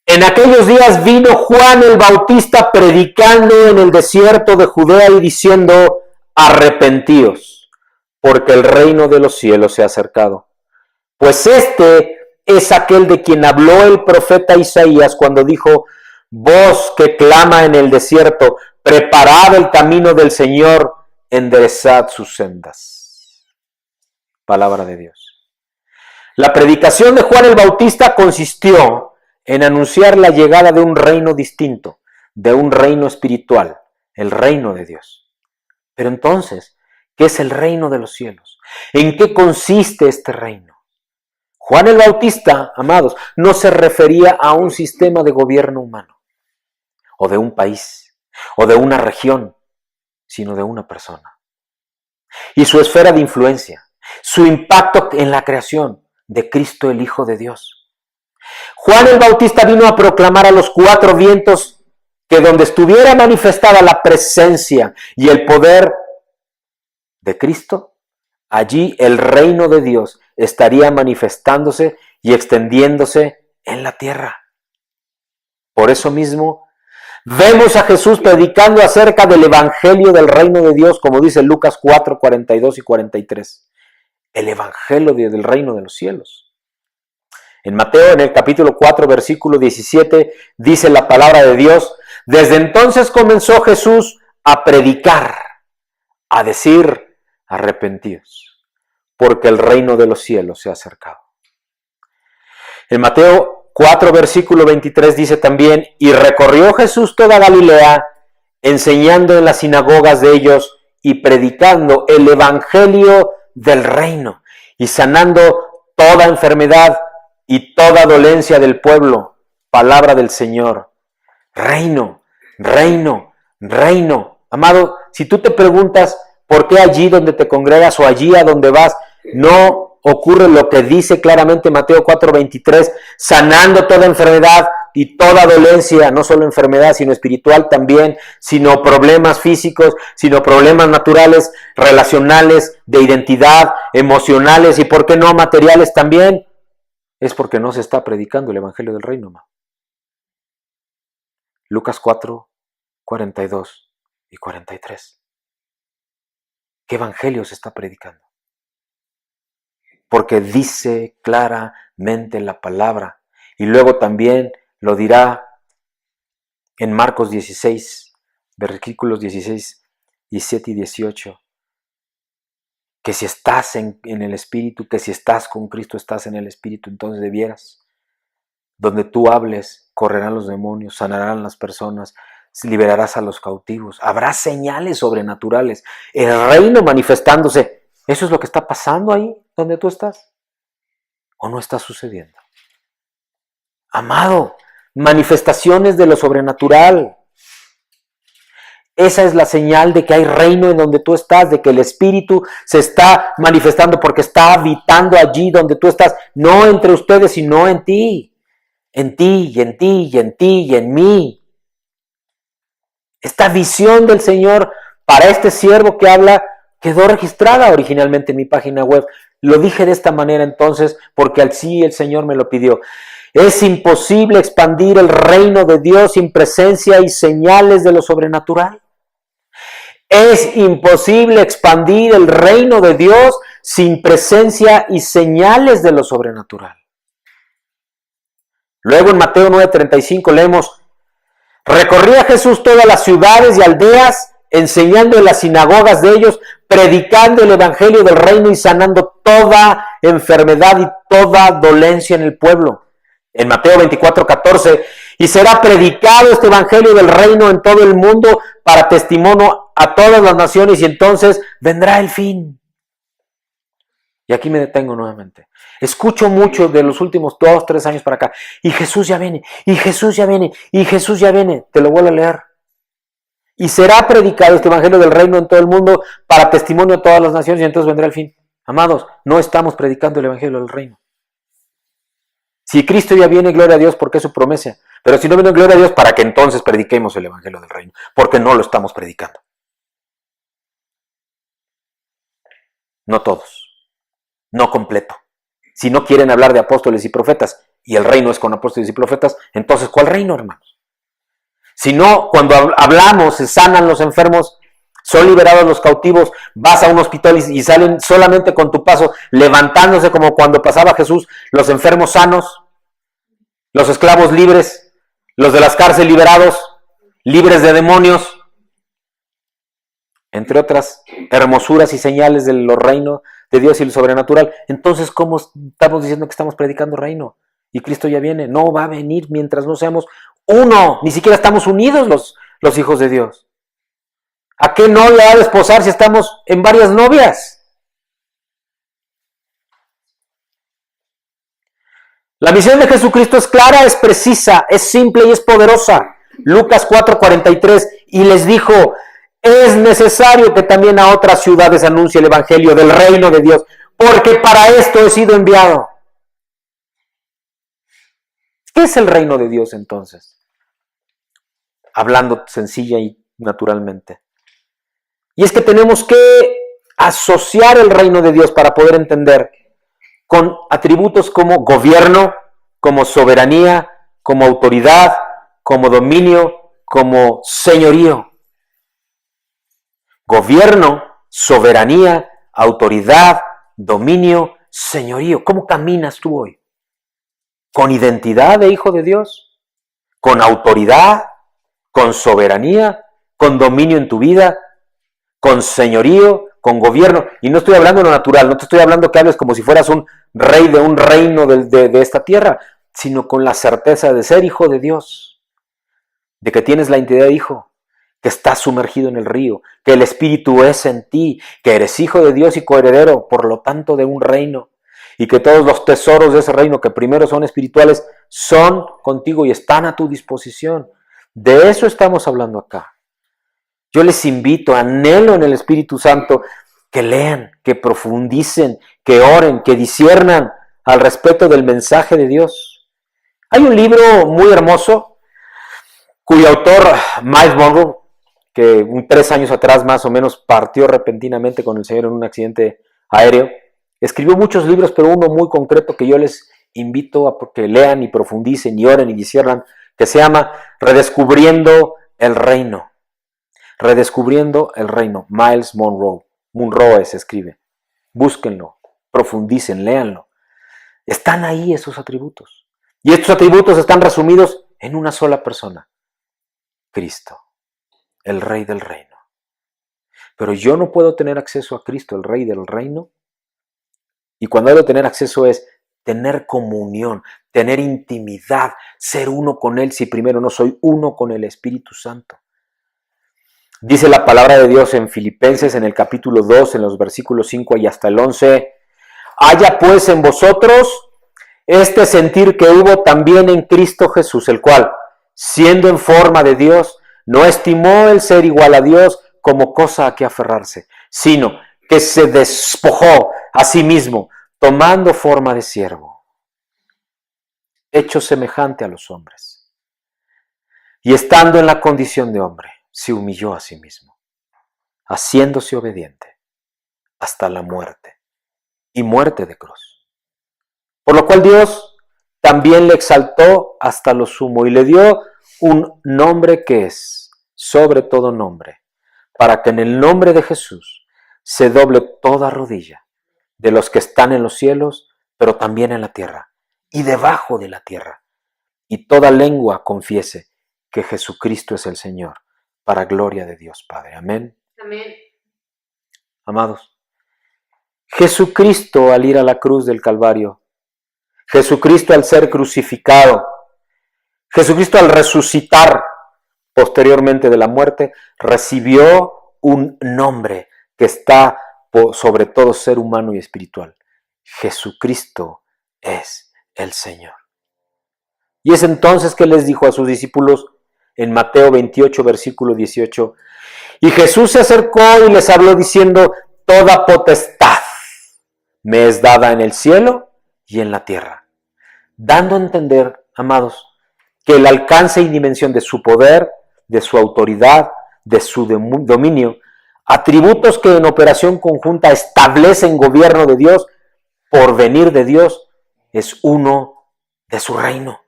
en aquellos días vino Juan el Bautista predicando en el desierto de Judea y diciendo: arrepentíos, porque el reino de los cielos se ha acercado. Pues este es aquel de quien habló el profeta Isaías cuando dijo: voz que clama en el desierto, preparad el camino del Señor, enderezad sus sendas. Palabra de Dios. La predicación de Juan el Bautista consistió en anunciar la llegada de un reino distinto, de un reino espiritual, el reino de Dios. Pero entonces, ¿qué es el reino de los cielos? ¿En qué consiste este reino? Juan el Bautista, amados, no se refería a un sistema de gobierno humano, o de un país, o de una región, sino de una persona. Y su esfera de influencia, su impacto en la creación de Cristo el Hijo de Dios. Juan el Bautista vino a proclamar a los cuatro vientos que donde estuviera manifestada la presencia y el poder de Cristo, allí el reino de Dios estaría manifestándose y extendiéndose en la tierra. Por eso mismo, vemos a Jesús predicando acerca del evangelio del reino de Dios, como dice Lucas 4, 42 y 43. El evangelio del reino de los cielos. En Mateo, en el capítulo 4, versículo 17, dice la palabra de Dios: desde entonces comenzó Jesús a predicar, a decir: arrepentidos, porque el reino de los cielos se ha acercado. En Mateo 4, versículo 23 dice también: y recorrió Jesús toda Galilea, enseñando en las sinagogas de ellos y predicando el evangelio del reino y sanando toda enfermedad y toda dolencia del pueblo. Palabra del Señor. Reino, reino, reino. Amado, si tú te preguntas por qué allí donde te congregas o allí a donde vas no ocurre lo que dice claramente Mateo 4:23, sanando toda enfermedad y toda dolencia, no solo enfermedad, sino espiritual también, sino problemas físicos, sino problemas naturales, relacionales, de identidad, emocionales y, ¿por qué no, materiales también? Es porque no se está predicando el evangelio del reino, amado. Lucas 4, 42 y 43. ¿Qué evangelio se está predicando? Porque dice claramente la palabra, y luego también lo dirá en Marcos 16, versículos 16, 17 y 18, que si estás en el Espíritu, que si estás con Cristo, estás en el Espíritu, entonces debieras. Donde tú hables, correrán los demonios, sanarán las personas, liberarás a los cautivos, habrá señales sobrenaturales, el reino manifestándose. ¿Eso es lo que está pasando ahí donde tú estás? ¿O no está sucediendo? Amado, manifestaciones de lo sobrenatural. Esa es la señal de que hay reino en donde tú estás, de que el Espíritu se está manifestando porque está habitando allí donde tú estás, no entre ustedes, sino en ti. En ti, y en ti, y en ti, y en mí. Esta visión del Señor para este siervo que habla quedó registrada originalmente en mi página web. Lo dije de esta manera entonces porque así el Señor me lo pidió. Es imposible expandir el reino de Dios sin presencia y señales de lo sobrenatural. Es imposible expandir el reino de Dios sin presencia y señales de lo sobrenatural. Luego en Mateo 9:35 leemos: recorría Jesús todas las ciudades y aldeas, enseñando en las sinagogas de ellos, predicando el evangelio del reino y sanando toda enfermedad y toda dolencia en el pueblo. En Mateo 24:14, y será predicado este evangelio del reino en todo el mundo para testimonio a todas las naciones, y entonces vendrá el fin. Y aquí me detengo nuevamente. Escucho mucho de los últimos 2, 3 años para acá. Y Jesús ya viene, y Jesús ya viene, y Jesús ya viene. Te lo vuelvo a leer. Y será predicado este evangelio del reino en todo el mundo para testimonio a todas las naciones, y entonces vendrá el fin. Amados, no estamos predicando el evangelio del reino. Si Cristo ya viene, gloria a Dios, porque es su promesa. Pero si no viene gloria a Dios, para que entonces prediquemos el evangelio del reino, porque no lo estamos predicando. No todos, no completo. Si no quieren hablar de apóstoles y profetas, y el reino es con apóstoles y profetas, entonces ¿cuál reino, hermanos? Si no, cuando hablamos, se sanan los enfermos, son liberados los cautivos, vas a un hospital y salen solamente con tu paso, levantándose como cuando pasaba Jesús, los enfermos sanos, los esclavos libres, los de las cárceles liberados, libres de demonios, entre otras hermosuras y señales de los reinos de Dios y el sobrenatural. Entonces, ¿cómo estamos diciendo que estamos predicando reino? Y Cristo ya viene. No va a venir mientras no seamos uno. Ni siquiera estamos unidos los hijos de Dios. ¿A qué no le ha de esposar si estamos en varias novias? La misión de Jesucristo es clara, es precisa, es simple y es poderosa. Lucas 4:43, y les dijo: es necesario que también a otras ciudades anuncie el evangelio del reino de Dios, porque para esto he sido enviado. ¿Qué es el reino de Dios entonces? Hablando sencilla y naturalmente. Y es que tenemos que asociar el reino de Dios para poder entender con atributos como gobierno, como soberanía, como autoridad, como dominio, como señorío. Gobierno, soberanía, autoridad, dominio, señorío. ¿Cómo caminas tú hoy? ¿Con identidad de hijo de Dios? ¿Con autoridad? ¿Con soberanía? ¿Con dominio en tu vida? ¿Con señorío? ¿Con gobierno? Y no estoy hablando de lo natural, no te estoy hablando que hables como si fueras un rey de un reino de esta tierra, sino con la certeza de ser hijo de Dios, de que tienes la identidad de hijo, que estás sumergido en el río, que el Espíritu es en ti, que eres hijo de Dios y coheredero, por lo tanto, de un reino, y que todos los tesoros de ese reino, que primero son espirituales, son contigo y están a tu disposición. De eso estamos hablando acá. Yo les invito, anhelo en el Espíritu Santo que lean, que profundicen, que oren, que disciernan al respecto del mensaje de Dios. Hay un libro muy hermoso cuyo autor, Miles Monroe, que 3 años atrás más o menos partió repentinamente con el Señor en un accidente aéreo, escribió muchos libros, pero uno muy concreto que yo les invito a que lean y profundicen y oren y disciernan, que se llama Redescubriendo el Reino. Redescubriendo el Reino, Miles Monroe. Monroe se escribe. Búsquenlo, profundicen, léanlo. Están ahí esos atributos. Y estos atributos están resumidos en una sola persona: Cristo, el Rey del Reino. Pero yo no puedo tener acceso a Cristo, el Rey del Reino. Y cuando hablo de tener acceso es tener comunión, tener intimidad, ser uno con Él, si primero no soy uno con el Espíritu Santo. Dice la palabra de Dios en Filipenses, en el capítulo 2, en los versículos 5 y hasta el 11. Haya pues en vosotros este sentir que hubo también en Cristo Jesús, el cual, siendo en forma de Dios, no estimó el ser igual a Dios como cosa a que aferrarse, sino que se despojó a sí mismo, tomando forma de siervo, hecho semejante a los hombres. Y estando en la condición de hombre, se humilló a sí mismo, haciéndose obediente hasta la muerte, y muerte de cruz. Por lo cual Dios también le exaltó hasta lo sumo y le dio un nombre que es sobre todo nombre, para que en el nombre de Jesús se doble toda rodilla de los que están en los cielos, pero también en la tierra y debajo de la tierra, y toda lengua confiese que Jesucristo es el Señor, para gloria de Dios Padre. Amén. Amén. Amados, Jesucristo al ir a la cruz del Calvario, Jesucristo al ser crucificado, Jesucristo al resucitar posteriormente de la muerte, recibió un nombre que está sobre todo ser humano y espiritual. Jesucristo es el Señor. Y es entonces que les dijo a sus discípulos en Mateo 28, versículo 18, y Jesús se acercó y les habló diciendo: toda potestad me es dada en el cielo y en la tierra. Dando a entender, amados, que el alcance y dimensión de su poder, de su autoridad, de su dominio, atributos que en operación conjunta establecen gobierno de Dios, por venir de Dios, es uno de su reino.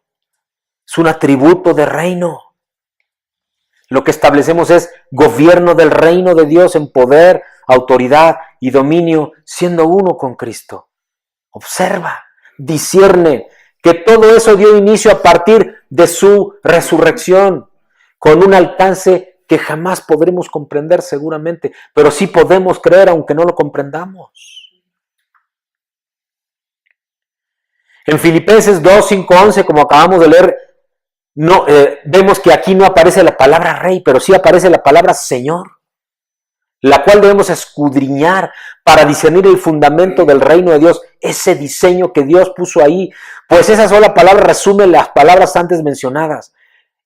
Es un atributo de reino. Lo que establecemos es gobierno del reino de Dios en poder, autoridad y dominio, siendo uno con Cristo. Observa, discierne que todo eso dio inicio a partir de su resurrección, con un alcance que jamás podremos comprender seguramente, pero sí podemos creer aunque no lo comprendamos. En Filipenses 2, 5, 11, como acabamos de leer, vemos que aquí no aparece la palabra rey, pero sí aparece la palabra Señor, la cual debemos escudriñar para discernir el fundamento del reino de Dios, ese diseño que Dios puso ahí, pues esa sola palabra resume las palabras antes mencionadas.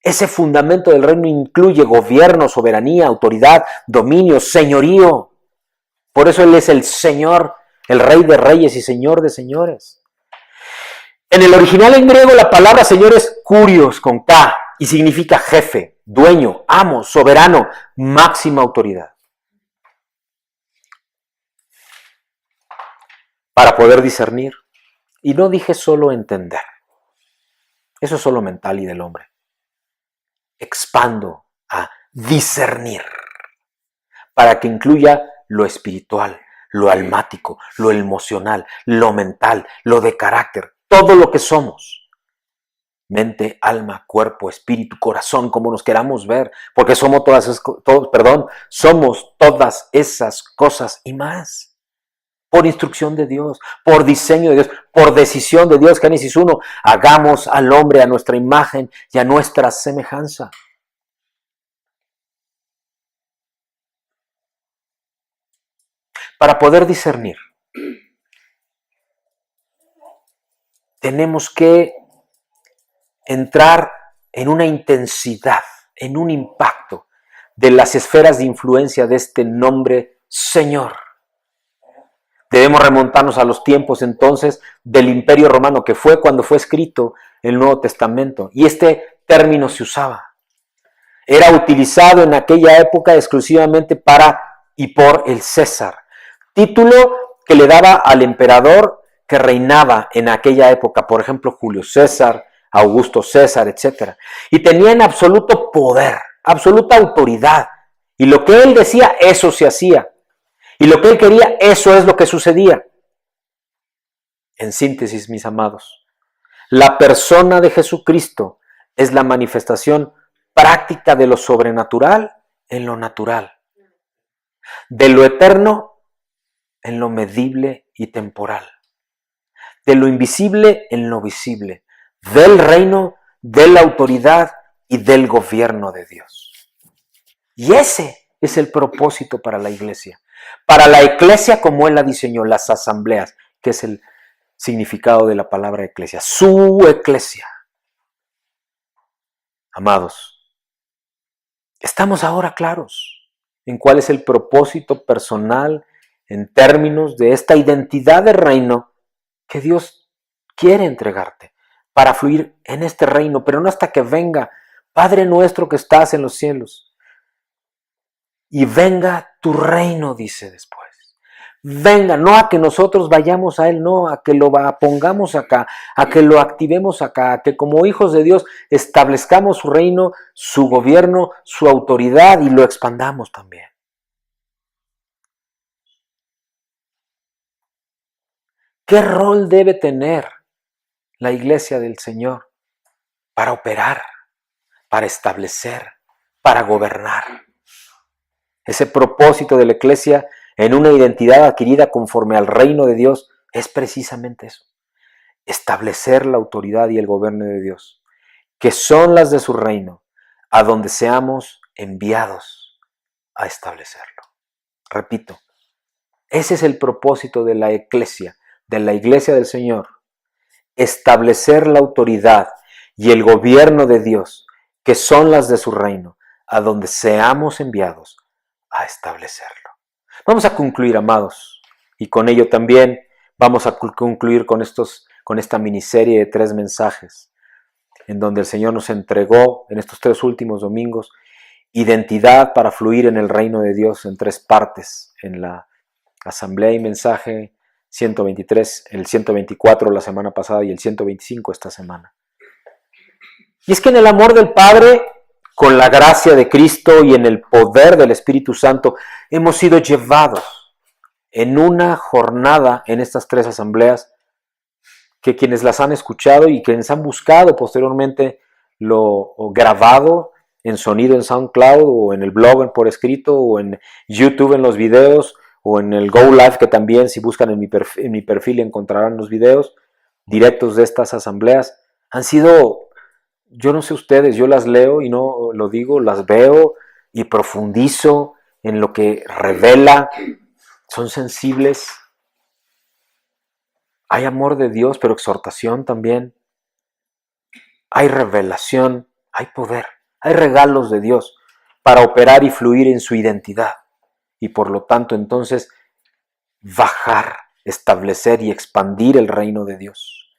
Ese fundamento del reino incluye gobierno, soberanía, autoridad, dominio, señorío. Por eso Él es el Señor, el Rey de reyes y Señor de señores. En el original en griego la palabra Señor es kurios con K y significa jefe, dueño, amo, soberano, máxima autoridad. Para poder discernir. Y no dije solo entender. Eso es solo mental y del hombre. Expando a discernir. Para que incluya lo espiritual, lo almático, lo emocional, lo mental, lo de carácter. Todo lo que somos, mente, alma, cuerpo, espíritu, corazón, como nos queramos ver, porque somos somos todas esas cosas y más, por instrucción de Dios, por diseño de Dios, por decisión de Dios. Génesis 1, hagamos al hombre a nuestra imagen y a nuestra semejanza. Para poder discernir, tenemos que entrar en una intensidad, en un impacto de las esferas de influencia de este nombre Señor. Debemos remontarnos a los tiempos entonces del Imperio Romano, que fue cuando fue escrito el Nuevo Testamento. Y este término se usaba. Era utilizado en aquella época exclusivamente para y por el César. Título que le daba al emperador que reinaba en aquella época, por ejemplo, Julio César, Augusto César, etc. Y tenían absoluto poder, absoluta autoridad. Y lo que él decía, eso se hacía. Y lo que él quería, eso es lo que sucedía. En síntesis, mis amados, la persona de Jesucristo es la manifestación práctica de lo sobrenatural en lo natural. De lo eterno en lo medible y temporal. De lo invisible en lo visible, del reino, de la autoridad y del gobierno de Dios. Y ese es el propósito para la iglesia. Para la eclesia como Él la diseñó, las asambleas, que es el significado de la palabra eclesia, su eclesia. Amados, estamos ahora claros en cuál es el propósito personal en términos de esta identidad de reino que Dios quiere entregarte para fluir en este reino, pero no hasta que venga, Padre nuestro que estás en los cielos. Y venga tu reino, dice después. Venga, no a que nosotros vayamos a Él, no, a que lo pongamos acá, a que lo activemos acá, a que como hijos de Dios establezcamos su reino, su gobierno, su autoridad y lo expandamos también. ¿Qué rol debe tener la iglesia del Señor para operar, para establecer, para gobernar? Ese propósito de la iglesia en una identidad adquirida conforme al reino de Dios es precisamente eso. Establecer la autoridad y el gobierno de Dios, que son las de su reino, a donde seamos enviados a establecerlo. Repito, ese es el propósito de la iglesia del Señor. Establecer la autoridad y el gobierno de Dios, que son las de su reino, a donde seamos enviados a establecerlo. Vamos a concluir, amados, y con ello también vamos a concluir con esta miniserie de 3 mensajes en donde el Señor nos entregó en estos 3 últimos domingos identidad para fluir en el reino de Dios en 3 partes, en la asamblea y mensaje 123, el 124 la semana pasada y el 125 esta semana. Y es que en el amor del Padre, con la gracia de Cristo y en el poder del Espíritu Santo, hemos sido llevados en una jornada en estas 3 asambleas que quienes las han escuchado y quienes han buscado posteriormente lo grabado en sonido en SoundCloud o en el blog por escrito o en YouTube en los videos o en el Go Live, que también si buscan en mi perfil encontrarán los videos directos de estas asambleas. Han sido, yo no sé ustedes, yo las leo y no lo digo, las veo y profundizo en lo que revela, son sensibles. Hay amor de Dios, pero exhortación también. Hay revelación, hay poder, hay regalos de Dios para operar y fluir en su identidad. Y por lo tanto, entonces, bajar, establecer y expandir el reino de Dios.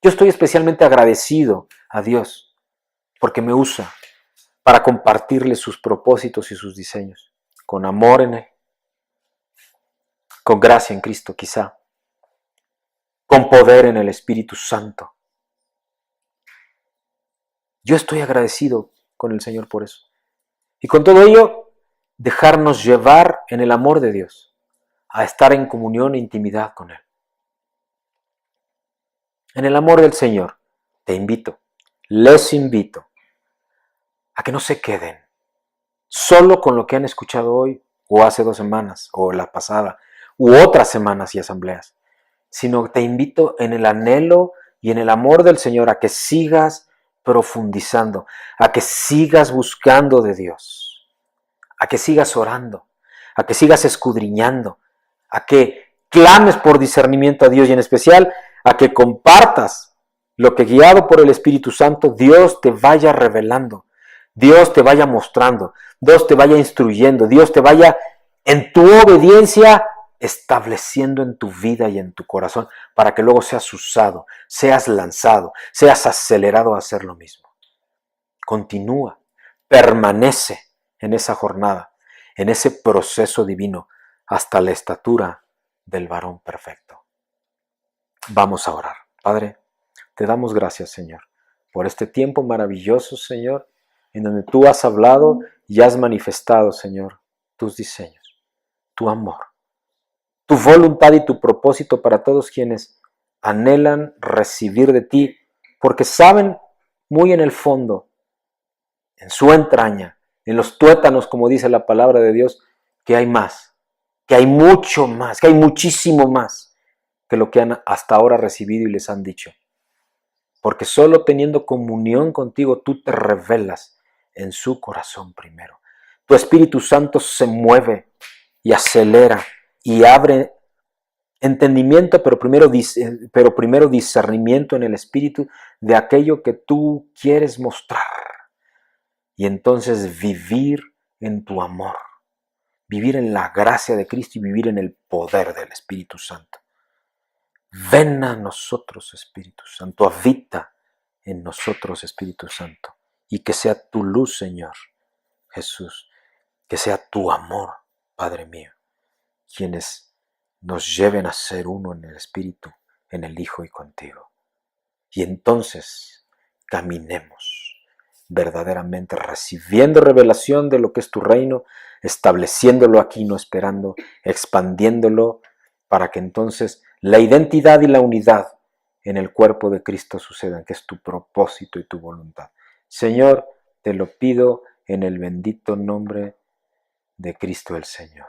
Yo estoy especialmente agradecido a Dios porque me usa para compartirle sus propósitos y sus diseños, con amor en Él, con gracia en Cristo quizá, con poder en el Espíritu Santo. Yo estoy agradecido con el Señor por eso. Y con todo ello, dejarnos llevar en el amor de Dios, a estar en comunión e intimidad con Él. En el amor del Señor, te invito, les invito, a que no se queden solo con lo que han escuchado hoy, o hace 2 semanas, o la pasada, u otras semanas y asambleas, sino te invito en el anhelo y en el amor del Señor a que sigas profundizando, a que sigas buscando de Dios, a que sigas orando, a que sigas escudriñando, a que clames por discernimiento a Dios y en especial a que compartas lo que guiado por el Espíritu Santo Dios te vaya revelando, Dios te vaya mostrando, Dios te vaya instruyendo, Dios te vaya en tu obediencia estableciendo en tu vida y en tu corazón para que luego seas usado, seas lanzado, seas acelerado a hacer lo mismo. Continúa, permanece en esa jornada, en ese proceso divino hasta la estatura del varón perfecto. Vamos a orar. Padre, te damos gracias, Señor, por este tiempo maravilloso, Señor, en donde tú has hablado y has manifestado, Señor, tus diseños, tu amor, tu voluntad y tu propósito para todos quienes anhelan recibir de ti, porque saben muy en el fondo, en su entraña, en los tuétanos, como dice la palabra de Dios, que hay más, que hay mucho más, que hay muchísimo más que lo que han hasta ahora recibido y les han dicho. Porque solo teniendo comunión contigo tú te revelas en su corazón primero. Tu Espíritu Santo se mueve y acelera y abre entendimiento, pero primero discernimiento en el Espíritu de aquello que tú quieres mostrar. Y entonces vivir en tu amor, vivir en la gracia de Cristo y vivir en el poder del Espíritu Santo. Ven a nosotros, Espíritu Santo, habita en nosotros, Espíritu Santo, y que sea tu luz, Señor Jesús, que sea tu amor, Padre mío, quienes nos lleven a ser uno en el Espíritu, en el Hijo y contigo. Y entonces caminemos verdaderamente recibiendo revelación de lo que es tu reino, estableciéndolo aquí, no esperando, expandiéndolo, para que entonces la identidad y la unidad en el cuerpo de Cristo sucedan, que es tu propósito y tu voluntad. Señor, te lo pido en el bendito nombre de Cristo el Señor.